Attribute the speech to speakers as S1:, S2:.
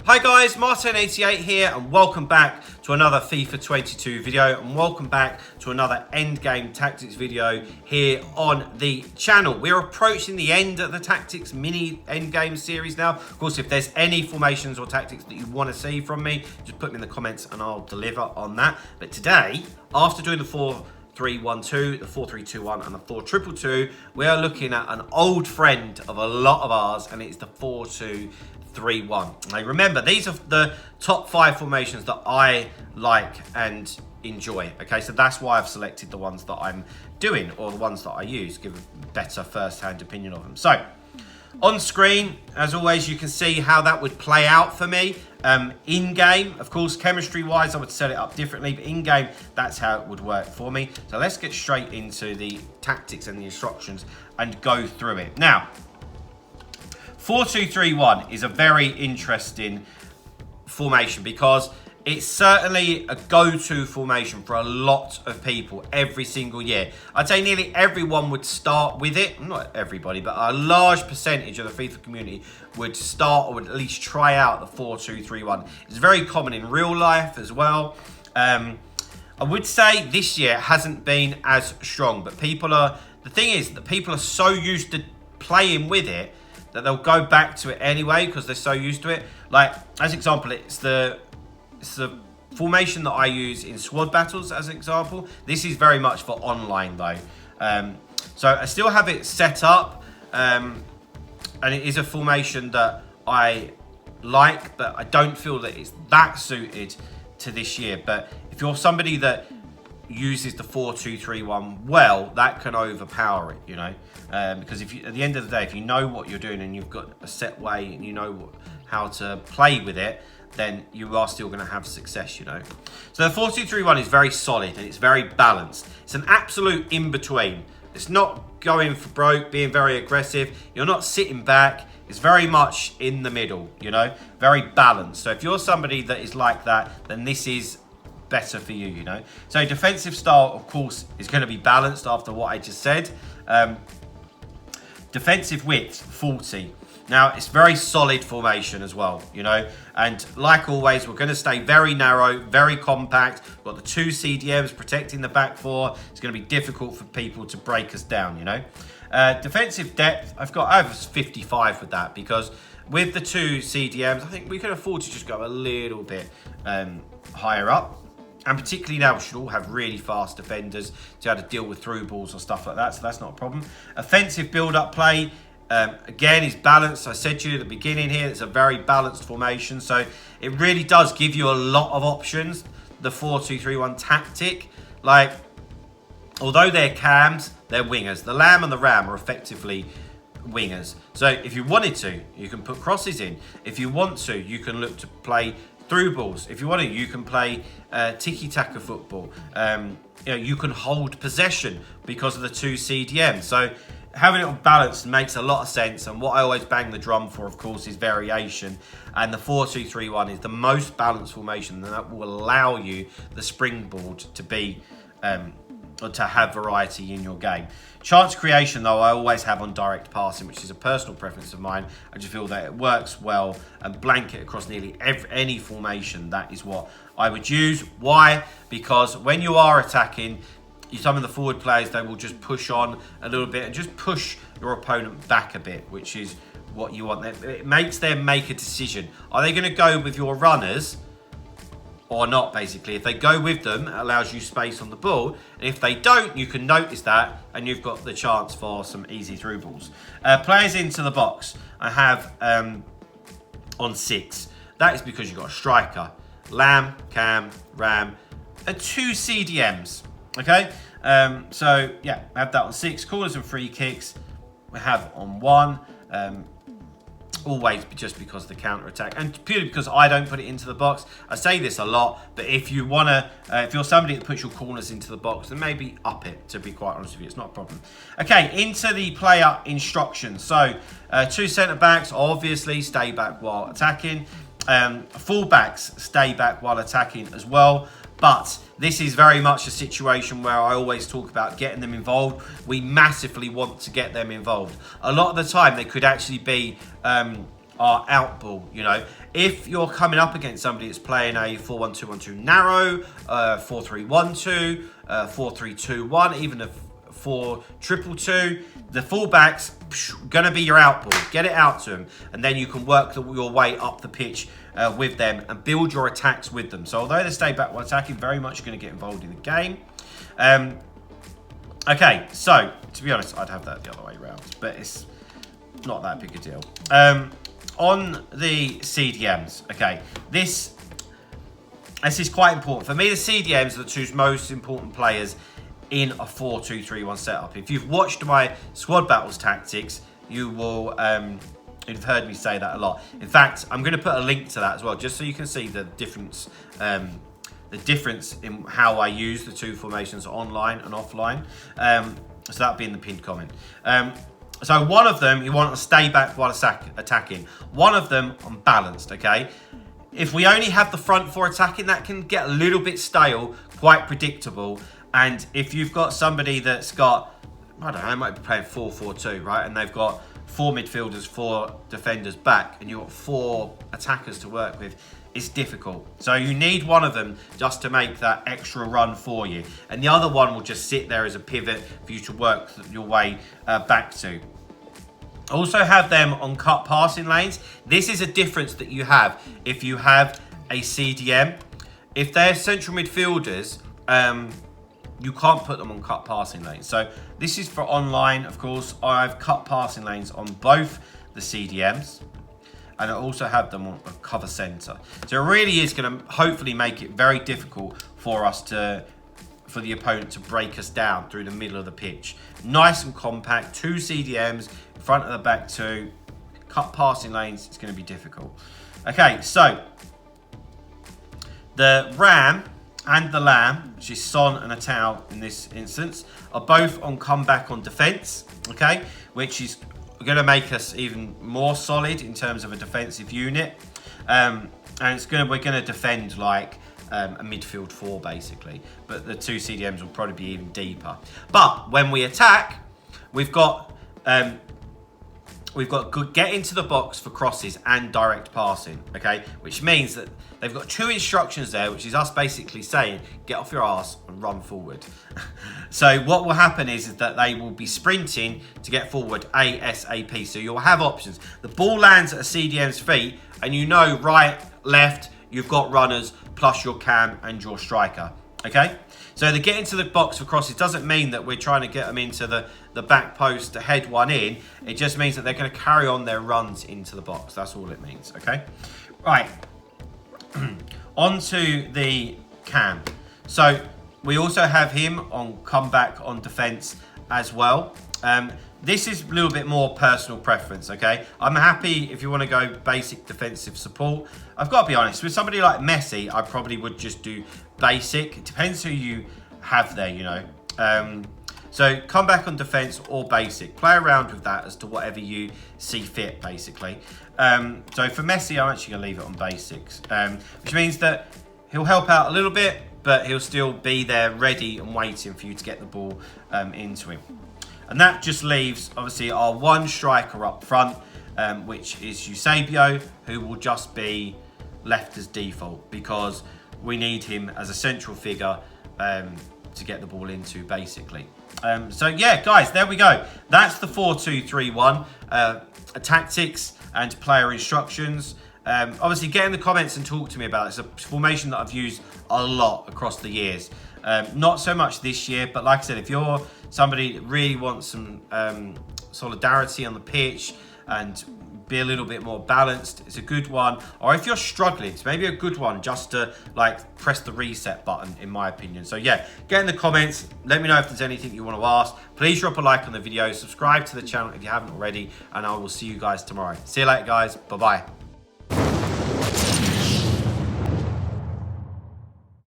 S1: Hi guys, Martin88 here and welcome back to another FIFA 22 video and welcome back to another endgame tactics video here on the channel. We're approaching the end of the tactics mini endgame series now. Of course, if there's any formations or tactics that you want to see from me, just put them in the comments and I'll deliver on that. But today, after doing the 4-3-1-2, the 4-3-2-1 and the 4-2-2-2, we are looking at an old friend of a lot of ours and it's the 4-2-3-1. Now remember, these are the top 5 formations that I like and enjoy. Okay, so that's why I've selected the ones that I'm doing or the ones that I use, give a better first-hand opinion of them. So on screen, as always, you can see how that would play out for me. In-game, of course, chemistry-wise, I would set it up differently, but in-game, that's how it would work for me. So let's get straight into the tactics and the instructions and go through it. Now, 4-2-3-1 is a very interesting formation because it's certainly a go-to formation for a lot of people every single year. I'd say nearly everyone would start with it. Not everybody, but a large percentage of the FIFA community would start or would at least try out the 4-2-3-1. It's very common in real life as well. I would say this year hasn't been as strong, but the thing is that people are so used to playing with it that they'll go back to it anyway because they're so used to it. Like, as an example, it's the formation that I use in squad battles, as an example. This is very much for online, though. So I still have it set up, and it is a formation that I like, but I don't feel that it's that suited to this year. But if you're somebody that uses the 4-2-3-1 well, that can overpower it, you know, because if you, at the end of the day, if you know what you're doing and you've got a set way and you know how to play with it, then you are still going to have success, you know. So the 4-2-3-1 is very solid and it's very balanced. It's an absolute in-between. It's not going for broke, being very aggressive. You're not sitting back. It's very much in the middle, you know, very balanced. So if you're somebody that is like that, then this is better for you, you know. So defensive style, of course, is going to be balanced after what I just said. Defensive width, 40. Now, it's very solid formation as well, you know. And like always, we're going to stay very narrow, very compact. We've got the 2 CDMs protecting the back 4. It's going to be difficult for people to break us down, you know. Defensive depth, I have 55 with that because with the 2 CDMs, I think we can afford to just go a little bit higher up. And particularly now, we should all have really fast defenders to be able to deal with through balls or stuff like that. So that's not a problem. Offensive build-up play, again, is balanced. I said to you at the beginning here, it's a very balanced formation. So it really does give you a lot of options, the 4-2-3-1 tactic. Like, although they're cams, they're wingers. The Lamb and the Ram are effectively wingers. So if you wanted to, you can put crosses in. If you want to, you can look to play through balls. If you want to, you can play tiki-taka football. You know, you can hold possession because of the 2 CDM. So having it balanced makes a lot of sense. And what I always bang the drum for, of course, is variation. And the 4-2-3-1 is the most balanced formation that will allow you the springboard to be or to have variety in your game. Chance creation, though, I always have on direct passing, which is a personal preference of mine. I just feel that it works well and blanket across nearly any formation. That is what I would use. Why? Because when you are attacking, some of the forward players, they will just push on a little bit and just push your opponent back a bit, which is what you want. It makes them make a decision. Are they going to go with your runners or not, basically? If they go with them, it allows you space on the ball. And if they don't, you can notice that and you've got the chance for some easy through balls. Players into the box, I have on 6. That is because you've got a striker, Lamb, Cam, Ram, and 2 CDMs. Okay, so yeah, I have that on 6. Corners and free kicks, we have on 1. Always just because of the counter attack and purely because I don't put it into the box. I say this a lot, but if you want to, if you're somebody that puts your corners into the box, then maybe up it, to be quite honest with you. It's not a problem. Okay, into the player instructions. So 2 centre backs, obviously stay back while attacking. Full backs stay back while attacking as well. But this is very much a situation where I always talk about getting them involved. We massively want to get them involved. A lot of the time, they could actually be are out ball. You know, if you're coming up against somebody that's playing a 4-1-2-1-2 narrow, 4-3-1-2, 4-3-2-1, even a 4-2-2-2, the fullbacks gonna be your out ball. Get it out to them, and then you can work your way up the pitch with them and build your attacks with them. So although they stay back while attacking, very much going to get involved in the game. Okay, so to be honest, I'd have that the other way around, but it's not that big a deal. On the CDMs, okay, this is quite important. For me, the CDMs are the two most important players in a 4-2-3-1 setup. If you've watched my squad battles tactics, you will you've heard me say that a lot. In fact, I'm going to put a link to that as well, just so you can see the difference in how I use the two formations online and offline. So that'll be in the pinned comment. So one of them, you want to stay back while attacking. One of them, unbalanced, okay? If we only have the front four attacking, that can get a little bit stale, quite predictable. And if you've got somebody that's got, I don't know, might be playing 4-4-2, right? And they've got 4 midfielders, 4 defenders back, and you've got 4 attackers to work with, it's difficult. So you need one of them just to make that extra run for you. And the other one will just sit there as a pivot for you to work your way back to. Also have them on cut passing lanes. This is a difference that you have if you have a CDM. If they're central midfielders, you can't put them on cut passing lanes. So this is for online, of course. I've cut passing lanes on both the CDMs, and I also have them on a cover centre. So it really is going to hopefully make it very difficult for us for the opponent to break us down through the middle of the pitch. Nice and compact, 2 CDMs, front of the back 2, cut passing lanes, it's going to be difficult. Okay, so the Ram and the Lamb, which is Son and Atau in this instance, are both on comeback on defence, okay, which is going to make us even more solid in terms of a defensive unit, and we're going to defend like a midfield 4 basically, but the 2 CDMs will probably be even deeper. But when we attack, we've got good get into the box for crosses and direct passing, okay? Which means that they've got 2 instructions there, which is us basically saying, get off your arse and run forward. So what will happen is that they will be sprinting to get forward ASAP. So you'll have options. The ball lands at a CDM's feet, and you know right, left, you've got runners, plus your cam and your striker, okay? So the get into the box for crosses doesn't mean that we're trying to get them into the back post to head one in. It just means that they're going to carry on their runs into the box. That's all it means, okay? Right. On to the cam. So we also have him on comeback on defence as well. This is a little bit more personal preference, okay? I'm happy if you want to go basic defensive support. I've got to be honest, with somebody like Messi, I probably would just do basic. It depends who you have there, you know. So come back on defense or basic. Play around with that as to whatever you see fit, basically. So for Messi, I'm actually going to leave it on basics, which means that he'll help out a little bit, but he'll still be there ready and waiting for you to get the ball into him. And that just leaves, obviously, our 1 striker up front, which is Eusebio, who will just be left as default because we need him as a central figure to get the ball into, basically. So yeah, guys, there we go. That's the 4-2-3-1 tactics and player instructions. Obviously, get in the comments and talk to me about it. It's a formation that I've used a lot across the years. Not so much this year, but like I said, if you're somebody that really wants some solidarity on the pitch and be a little bit more balanced, it's a good one. Or if you're struggling, it's maybe a good one just to like press the reset button, in my opinion. So yeah, get in the comments, let me know if there's anything you want to ask. Please drop a like on the video, subscribe to the channel if you haven't already, and I will see you guys tomorrow. See you later, guys. Bye-bye.